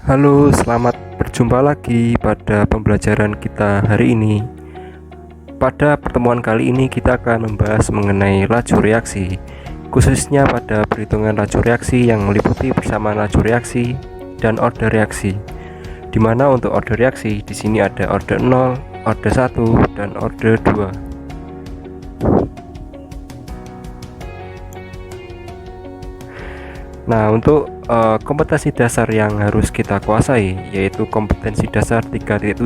Halo, selamat berjumpa lagi pada pembelajaran kita hari ini. Pada pertemuan kali ini kita akan membahas mengenai laju reaksi, khususnya pada perhitungan laju reaksi yang meliputi persamaan laju reaksi dan order reaksi. Di mana untuk order reaksi di sini ada order 0, order 1, dan order 2. Nah, untuk kompetensi dasar yang harus kita kuasai yaitu kompetensi dasar 3.7,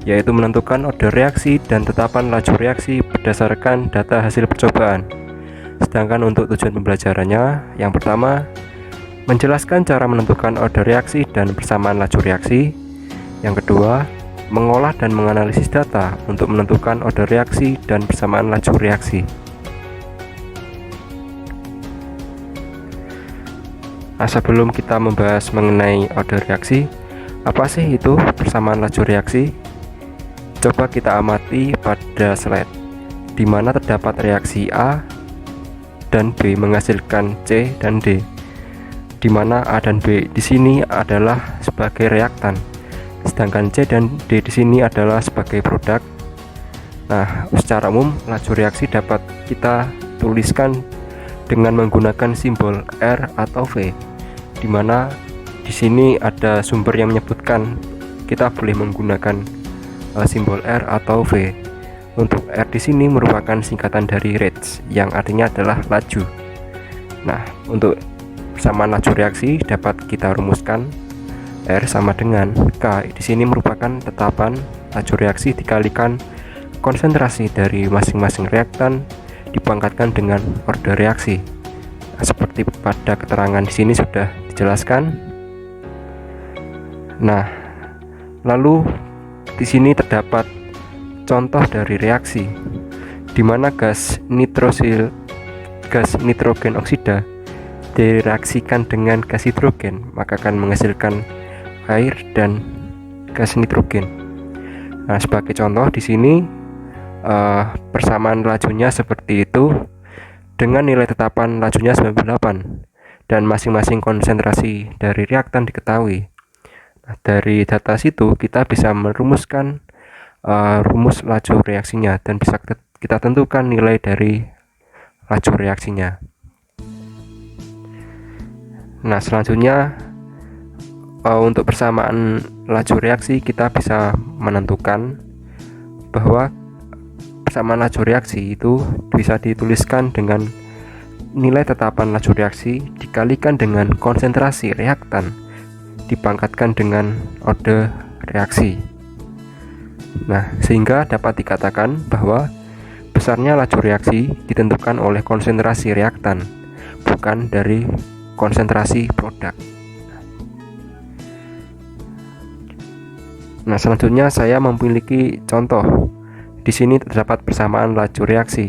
yaitu menentukan order reaksi dan tetapan laju reaksi berdasarkan data hasil percobaan. Sedangkan untuk tujuan pembelajarannya, yang pertama, menjelaskan cara menentukan order reaksi dan persamaan laju reaksi. Yang kedua, mengolah dan menganalisis data untuk menentukan order reaksi dan persamaan laju reaksi. Nah, sebelum kita membahas mengenai order reaksi, apa sih itu persamaan laju reaksi? Coba kita amati pada slide, di mana terdapat reaksi A dan B menghasilkan C dan D, di mana A dan B di sini adalah sebagai reaktan, sedangkan C dan D di sini adalah sebagai produk. Nah, secara umum laju reaksi dapat kita tuliskan dengan menggunakan simbol R atau V, di mana di sini ada sumber yang menyebutkan kita boleh menggunakan simbol R atau V. Untuk R di sini merupakan singkatan dari rate, yang artinya adalah laju. Nah, untuk persamaan laju reaksi dapat kita rumuskan R sama dengan K. Di sini merupakan tetapan laju reaksi dikalikan konsentrasi dari masing-masing reaktan dipangkatkan dengan order reaksi. Nah, seperti pada keterangan di sini sudah dijelaskan. Nah, lalu di sini terdapat contoh dari reaksi di mana gas nitrogen oksida direaksikan dengan gas hidrogen, maka akan menghasilkan air dan gas nitrogen. Nah, sebagai contoh di sini persamaan lajunya seperti itu dengan nilai tetapan lajunya 98 dan masing-masing konsentrasi dari reaktan diketahui. Nah, dari data situ kita bisa merumuskan rumus laju reaksinya dan bisa kita tentukan nilai dari laju reaksinya. Nah, selanjutnya untuk persamaan laju reaksi kita bisa menentukan bahwa persamaan laju reaksi itu bisa dituliskan dengan nilai tetapan laju reaksi dikalikan dengan konsentrasi reaktan dipangkatkan dengan order reaksi. Nah, sehingga dapat dikatakan bahwa besarnya laju reaksi ditentukan oleh konsentrasi reaktan, bukan dari konsentrasi produk. Nah, selanjutnya saya memiliki contoh. Di sini terdapat persamaan laju reaksi,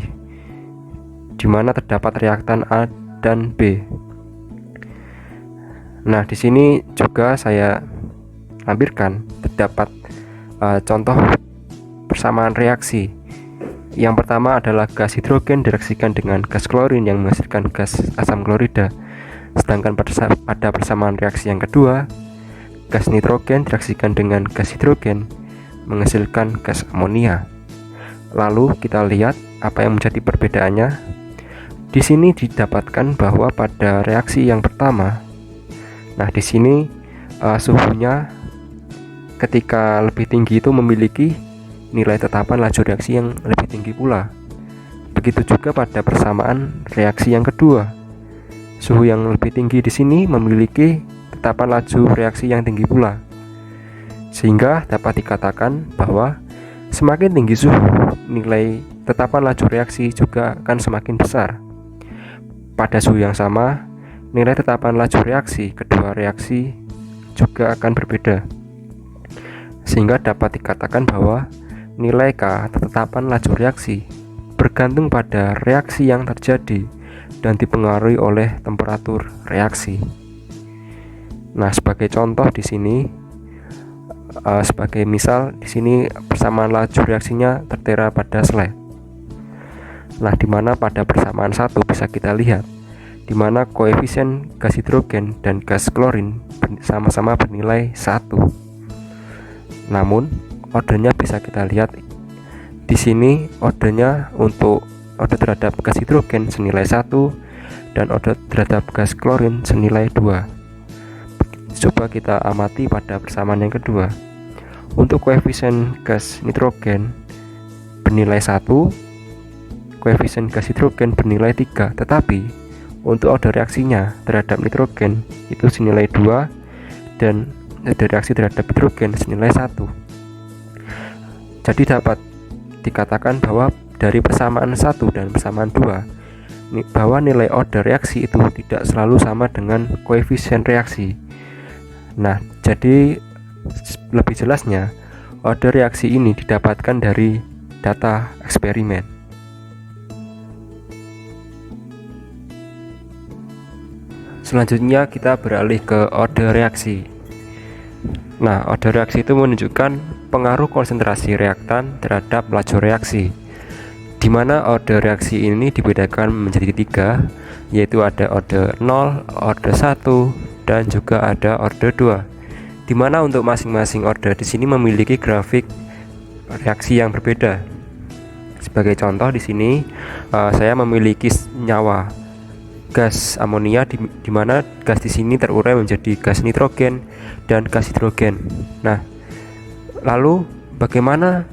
di mana terdapat reaktan A dan B. Nah, di sini juga saya lampirkan terdapat contoh persamaan reaksi. Yang pertama adalah gas hidrogen direaksikan dengan gas klorin yang menghasilkan gas asam klorida. Sedangkan pada persamaan reaksi yang kedua, gas nitrogen direaksikan dengan gas hidrogen menghasilkan gas amonia. Lalu kita lihat apa yang menjadi perbedaannya. Di sini didapatkan bahwa pada reaksi yang pertama, nah di sini suhunya ketika lebih tinggi itu memiliki nilai tetapan laju reaksi yang lebih tinggi pula. Begitu juga pada persamaan reaksi yang kedua. Suhu yang lebih tinggi di sini memiliki tetapan laju reaksi yang tinggi pula. Sehingga dapat dikatakan bahwa semakin tinggi suhu, nilai tetapan laju reaksi juga akan semakin besar. Pada suhu yang sama, nilai tetapan laju reaksi kedua reaksi juga akan berbeda. Sehingga dapat dikatakan bahwa nilai K tetapan laju reaksi bergantung pada reaksi yang terjadi dan dipengaruhi oleh temperatur reaksi. Nah, sebagai contoh di sini, sebagai misal di sini persamaan laju reaksinya tertera pada slide. Nah, di mana pada persamaan 1 bisa kita lihat di mana koefisien gas hidrogen dan gas klorin sama-sama bernilai 1. Namun ordernya bisa kita lihat di sini. Ordernya untuk order terhadap gas hidrogen senilai 1 dan order terhadap gas klorin senilai 2. Coba kita amati pada persamaan yang kedua. Untuk koefisien gas nitrogen bernilai 1, koefisien gas hidrogen bernilai 3, tetapi untuk order reaksinya terhadap nitrogen itu senilai 2 dan order reaksi terhadap hidrogen senilai 1. Jadi dapat dikatakan bahwa dari persamaan 1 dan persamaan 2 bahwa nilai order reaksi itu tidak selalu sama dengan koefisien reaksi. Nah, jadi lebih jelasnya order reaksi ini didapatkan dari data eksperimen. Selanjutnya kita beralih ke order reaksi. Nah, order reaksi itu menunjukkan pengaruh konsentrasi reaktan terhadap laju reaksi, di mana order reaksi ini dibedakan menjadi 3, yaitu ada order 0, order 1, dan juga ada order 2. Di mana untuk masing-masing order di sini memiliki grafik reaksi yang berbeda. Sebagai contoh di sini saya memiliki senyawa gas amonia di mana gas di sini terurai menjadi gas nitrogen dan gas hidrogen. Nah, lalu bagaimana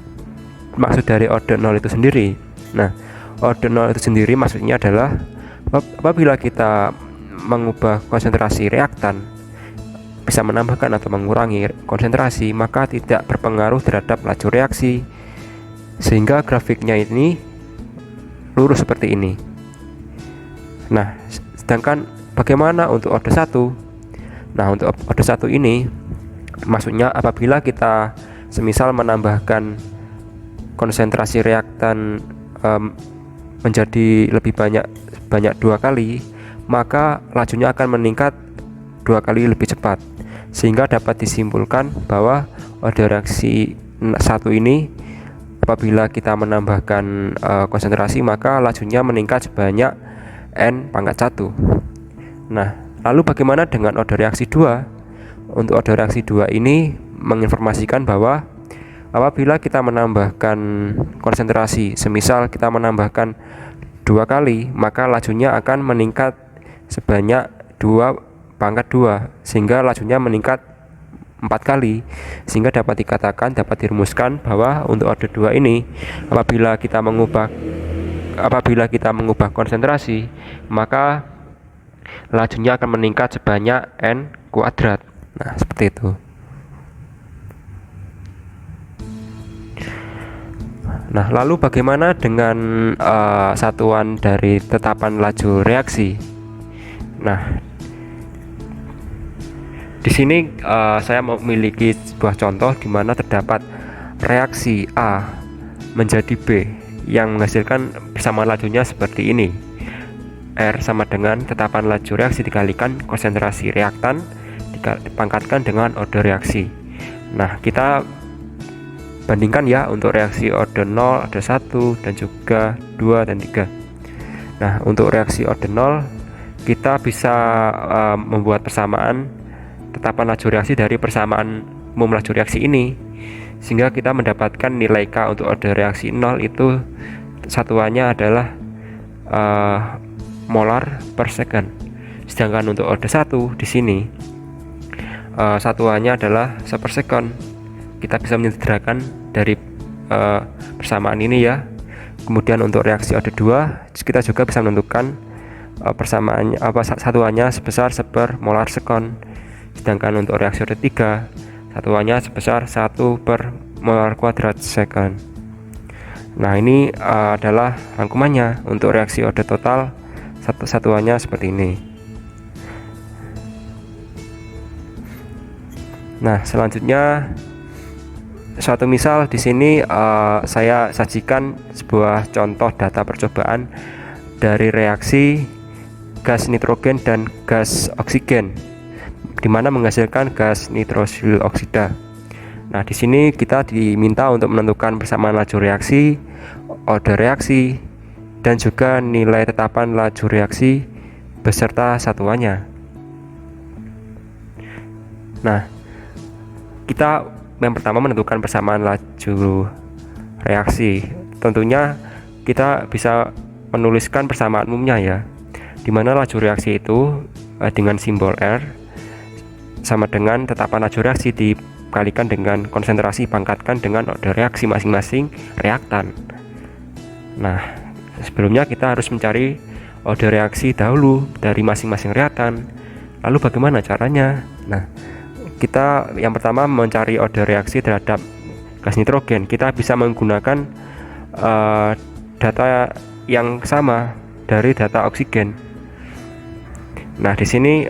maksud dari order 0 itu sendiri? Nah, order 0 itu sendiri maksudnya adalah apabila kita mengubah konsentrasi reaktan bisa menambahkan atau mengurangi konsentrasi, maka tidak berpengaruh terhadap laju reaksi, sehingga grafiknya ini lurus seperti ini. Nah, sedangkan bagaimana untuk order 1? Nah, untuk order 1 ini maksudnya apabila kita semisal menambahkan konsentrasi reaktan menjadi lebih banyak 2 kali, maka lajunya akan meningkat 2 kali lebih cepat, sehingga dapat disimpulkan bahwa order reaksi 1 ini apabila kita menambahkan konsentrasi, maka lajunya meningkat sebanyak n⁻⁴. Nah, lalu bagaimana dengan order reaksi 2? Untuk order reaksi 2 ini menginformasikan bahwa apabila kita menambahkan konsentrasi, semisal kita menambahkan 2 kali, maka lajunya akan meningkat sebanyak 2⁻², sehingga lajunya meningkat 4 kali, sehingga dapat dirumuskan bahwa untuk order 2 ini apabila kita mengubah konsentrasi, maka lajunya akan meningkat sebanyak n². Nah, seperti itu. Nah, lalu bagaimana dengan satuan dari tetapan laju reaksi? Nah, di sini saya memiliki sebuah contoh di mana terdapat reaksi A menjadi B yang menghasilkan persamaan lajunya seperti ini. R sama dengan tetapan laju reaksi dikalikan konsentrasi reaktan dipangkatkan dengan order reaksi. Nah, kita bandingkan ya untuk reaksi order 0, order 1, dan juga 2 dan 3. Nah, untuk reaksi order 0 kita bisa membuat persamaan tetapan laju reaksi dari persamaan umum laju reaksi ini, sehingga kita mendapatkan nilai K untuk order reaksi 0 itu satuannya adalah molar per second. Sedangkan untuk order 1 di sini satuannya adalah sepersekon. Kita bisa menyederhanakan dari persamaan ini ya. Kemudian untuk reaksi order 2 kita juga bisa menentukan persamaannya satuannya sebesar sepermolar sekon. Sedangkan untuk reaksi order 3 satuannya sebesar 1/molar kuadrat second. Nah, ini adalah rangkumannya. Untuk reaksi order total satuannya seperti ini. Nah, selanjutnya suatu misal di sini saya sajikan sebuah contoh data percobaan dari reaksi gas nitrogen dan gas oksigen, di mana menghasilkan gas nitrosil oksida. Nah, di sini kita diminta untuk menentukan persamaan laju reaksi, order reaksi, dan juga nilai tetapan laju reaksi beserta satuannya. Nah, kita yang pertama menentukan persamaan laju reaksi. Tentunya kita bisa menuliskan persamaan umumnya ya, dimana laju reaksi itu dengan simbol R sama dengan tetapan laju reaksi dikalikan dengan konsentrasi pangkatkan dengan order reaksi masing-masing reaktan. Nah, sebelumnya kita harus mencari order reaksi dahulu dari masing-masing reaktan. Lalu bagaimana caranya? Nah, kita yang pertama mencari order reaksi terhadap gas nitrogen. Kita bisa menggunakan data yang sama dari data oksigen. Nah, di sini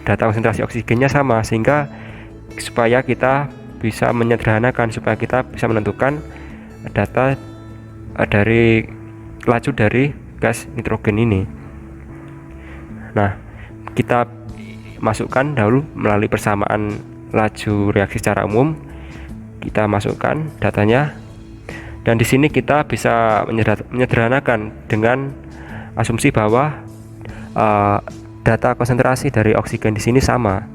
data konsentrasi oksigennya sama, sehingga supaya kita bisa menyederhanakan, supaya kita bisa menentukan data dari laju dari gas nitrogen ini. Nah, kita masukkan dahulu melalui persamaan laju reaksi secara umum. Kita masukkan datanya, dan di sini kita bisa menyederhanakan dengan asumsi bahwa data konsentrasi dari oksigen di sini sama,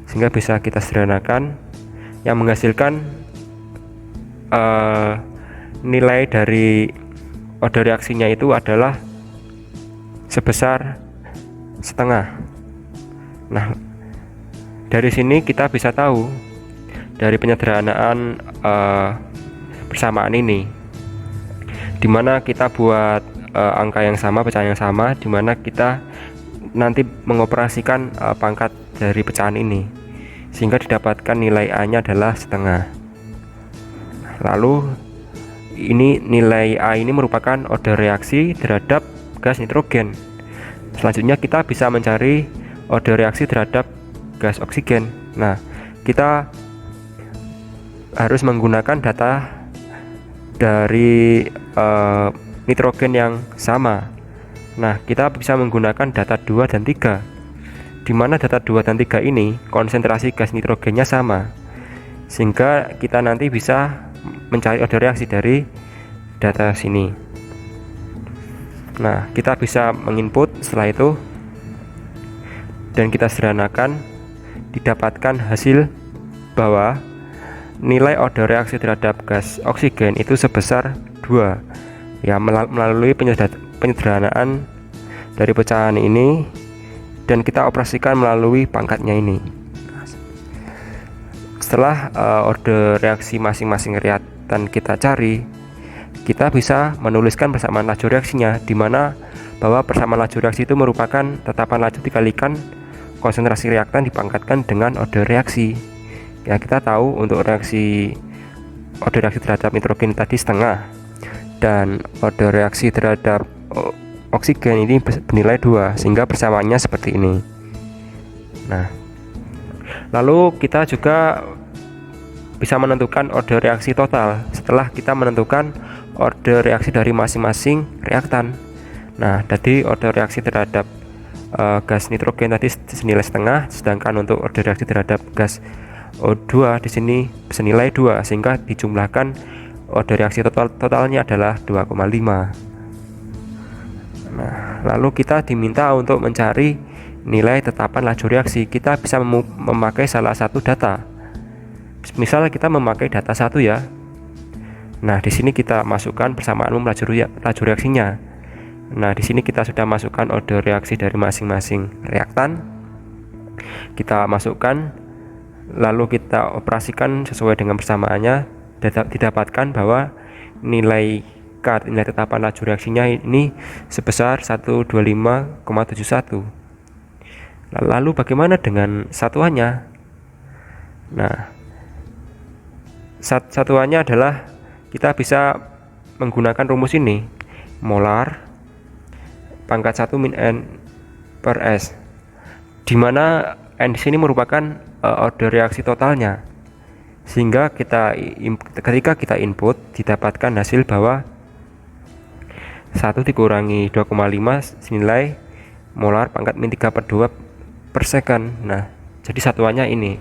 sehingga bisa kita sederhanakan yang menghasilkan nilai dari order reaksinya itu adalah sebesar setengah. Nah, dari sini kita bisa tahu dari penyederhanaan persamaan ini, dimana kita buat angka yang sama, pecahan yang sama, dimana kita nanti mengoperasikan pangkat dari pecahan ini, sehingga didapatkan nilai A-nya adalah setengah. Lalu ini nilai A ini merupakan order reaksi terhadap gas nitrogen. Selanjutnya kita bisa mencari order reaksi terhadap gas oksigen. Nah, kita harus menggunakan data dari nitrogen yang sama. Nah, kita bisa menggunakan data 2 dan 3, di mana data 2 dan 3 ini konsentrasi gas nitrogennya sama, sehingga kita nanti bisa mencari order reaksi dari data sini. Nah, kita bisa menginput setelah itu, dan kita sederhanakan, didapatkan hasil bahwa nilai order reaksi terhadap gas oksigen itu sebesar 2 ya, melalui penyederhanaan dari pecahan ini, dan kita operasikan melalui pangkatnya ini. Setelah order reaksi masing-masing reaktan kita cari, kita bisa menuliskan persamaan laju reaksinya, di mana bahwa persamaan laju reaksi itu merupakan tetapan laju dikalikan konsentrasi reaktan dipangkatkan dengan order reaksi. Ya, kita tahu untuk order reaksi terhadap nitrogen tadi setengah, dan order reaksi terhadap oksigen ini bernilai 2, sehingga persamaannya seperti ini. Nah, lalu kita juga bisa menentukan order reaksi total setelah kita menentukan order reaksi dari masing-masing reaktan. Nah, tadi order reaksi terhadap gas nitrogen tadi senilai setengah, sedangkan untuk order reaksi terhadap gas O2 di sini senilai 2, sehingga dijumlahkan order reaksi totalnya adalah 2,5. Nah, lalu kita diminta untuk mencari nilai tetapan laju reaksi. Kita bisa memakai salah satu data. Misalnya kita memakai data 1 ya. Nah, di sini kita masukkan persamaan umum laju reaksinya. Nah, di sini kita sudah masukkan order reaksi dari masing-masing reaktan. Kita masukkan, lalu kita operasikan sesuai dengan persamaannya. Didapatkan bahwa nilai tetapan laju reaksinya ini sebesar 125,71. Lalu bagaimana dengan satuannya? Nah, satuannya adalah kita bisa menggunakan rumus ini, molar pangkat 1 min N per S, dimana N di sini merupakan order reaksi totalnya, sehingga ketika kita input didapatkan hasil bahwa 1 dikurangi 2,5 senilai molar pangkat min 3/2 per second. Nah, jadi satuannya ini.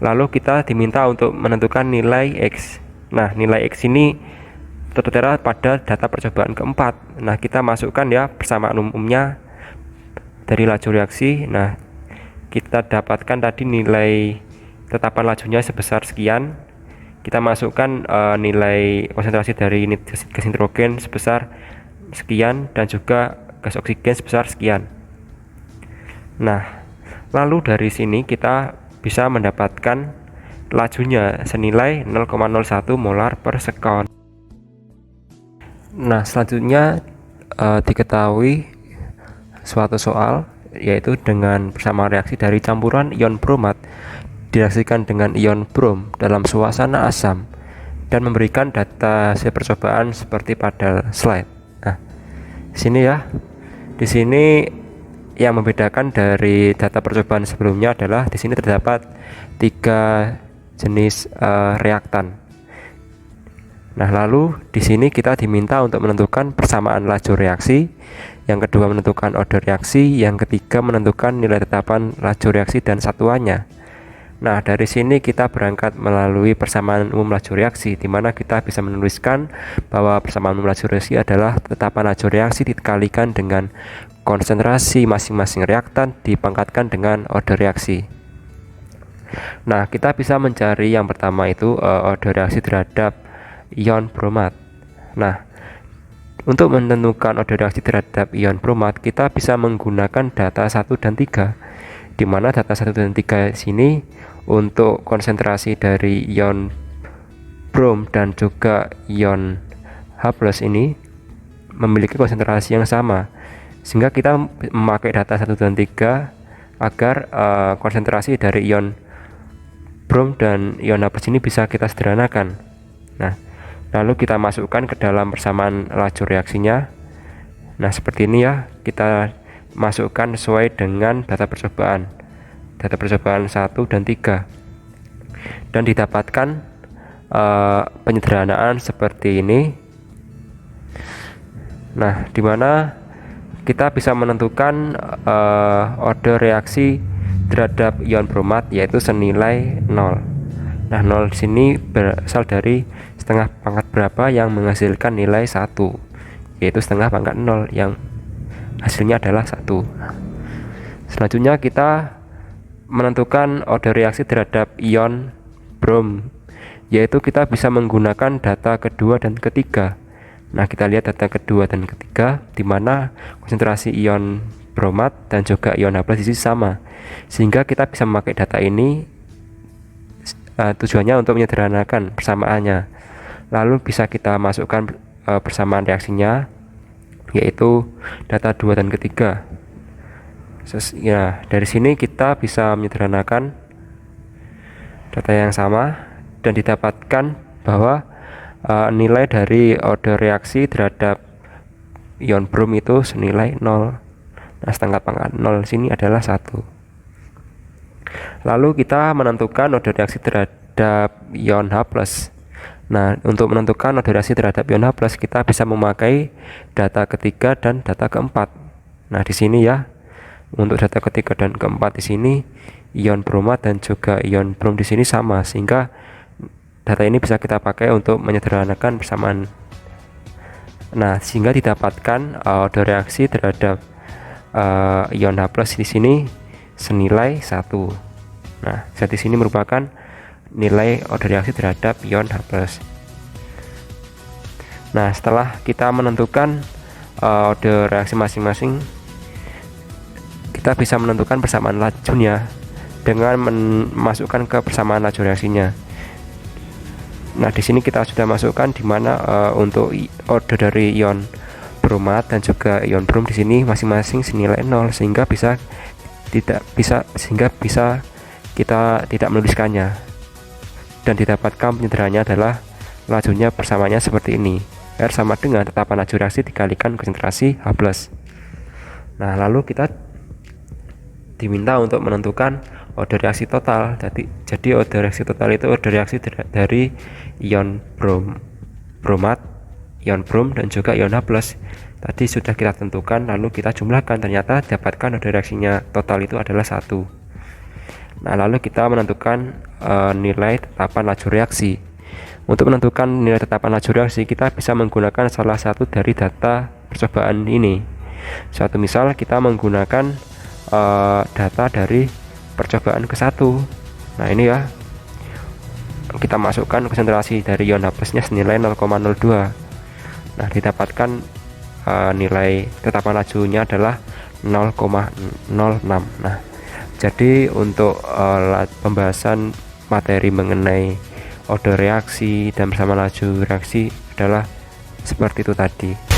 Lalu kita diminta untuk menentukan nilai X. Nah, nilai X ini tertera pada data percobaan keempat. Nah, kita masukkan ya persamaan umumnya dari laju reaksi. Nah, kita dapatkan tadi nilai tetapan lajunya sebesar sekian. Kita masukkan nilai konsentrasi dari gas nitrogen sebesar sekian dan juga gas oksigen sebesar sekian. Nah, lalu dari sini kita bisa mendapatkan lajunya senilai 0,01 molar per sekon. Nah, selanjutnya diketahui suatu soal, yaitu dengan persamaan reaksi dari campuran ion bromat direaksikan dengan ion brom dalam suasana asam dan memberikan data hasil percobaan seperti pada slide. Nah, sini ya. Di sini yang membedakan dari data percobaan sebelumnya adalah di sini terdapat 3 jenis reaktan. Nah, lalu di sini kita diminta untuk menentukan persamaan laju reaksi, yang kedua menentukan order reaksi, yang ketiga menentukan nilai tetapan laju reaksi dan satuannya. Nah, dari sini kita berangkat melalui persamaan umum laju reaksi, di mana kita bisa menuliskan bahwa persamaan umum laju reaksi adalah tetapan laju reaksi dikalikan dengan konsentrasi masing-masing reaktan dipangkatkan dengan order reaksi. Nah, kita bisa mencari yang pertama itu order reaksi terhadap ion bromat. Nah, untuk menentukan order reaksi terhadap ion bromat, kita bisa menggunakan data 1 dan 3, di mana data 1 dan 3 sini untuk konsentrasi dari ion brom dan juga ion H+ ini memiliki konsentrasi yang sama, sehingga kita memakai data 1 dan 3 agar konsentrasi dari ion brom dan ion H+ ini bisa kita sederhanakan. Nah, lalu kita masukkan ke dalam persamaan laju reaksinya. Nah, seperti ini ya, kita masukkan sesuai dengan data percobaan 1 dan 3, dan didapatkan penyederhanaan seperti ini. Nah, dimana kita bisa menentukan order reaksi terhadap ion bromat yaitu senilai 0. Nah, 0 di sini berasal dari setengah pangkat berapa yang menghasilkan nilai 1, yaitu setengah pangkat 0 yang hasilnya adalah 1. Selanjutnya kita menentukan order reaksi terhadap ion brom, yaitu kita bisa menggunakan data kedua dan ketiga. Nah, kita lihat data kedua dan ketiga, di mana konsentrasi ion bromat dan juga ion H+ di sini sama, sehingga kita bisa memakai data ini tujuannya untuk menyederhanakan persamaannya. Lalu bisa kita masukkan persamaan reaksinya, yaitu data 2 dan ketiga. Ya, dari sini kita bisa menyederhanakan data yang sama dan didapatkan bahwa nilai dari order reaksi terhadap ion brom itu senilai 0. Nah, setengah pangkat 0 sini adalah 1. Lalu kita menentukan order reaksi terhadap ion H+. Nah, untuk menentukan order reaksi terhadap ion H+, kita bisa memakai data ketiga dan data keempat. Nah, di sini ya, untuk data ketiga dan keempat di sini ion bromat dan juga ion brom di sini sama, sehingga data ini bisa kita pakai untuk menyederhanakan persamaan. Nah, sehingga didapatkan order reaksi terhadap ion H+ di sini senilai 1. Nah, zat di sini merupakan nilai order reaksi terhadap ion H+. Nah, setelah kita menentukan order reaksi masing-masing, kita bisa menentukan persamaan lajunya dengan memasukkan ke persamaan laju reaksinya. Nah, di sini kita sudah masukkan di mana untuk order dari ion bromat dan juga ion brom di sini masing-masing senilai 0, sehingga bisa kita tidak menuliskannya, dan didapatkan penyederhananya adalah lajunya persamaannya seperti ini. R sama dengan tetapan laju reaksi dikalikan konsentrasi H+. Nah, lalu kita diminta untuk menentukan order reaksi total. Jadi order reaksi total itu order reaksi dari ion bromat, ion brom dan juga ion H+. Tadi sudah kita tentukan, lalu kita jumlahkan, ternyata dapatkan order reaksinya total itu adalah 1. Nah, lalu kita menentukan nilai tetapan laju reaksi. Untuk menentukan nilai tetapan laju reaksi, kita bisa menggunakan salah satu dari data percobaan ini. Suatu misal kita menggunakan data dari percobaan ke-1. Nah ini ya, kita masukkan konsentrasi dari ion H+ nya senilai 0,02. Nah didapatkan nilai tetapan lajunya adalah 0,06. Nah jadi untuk pembahasan materi mengenai odor reaksi dan bersama laju reaksi adalah seperti itu tadi.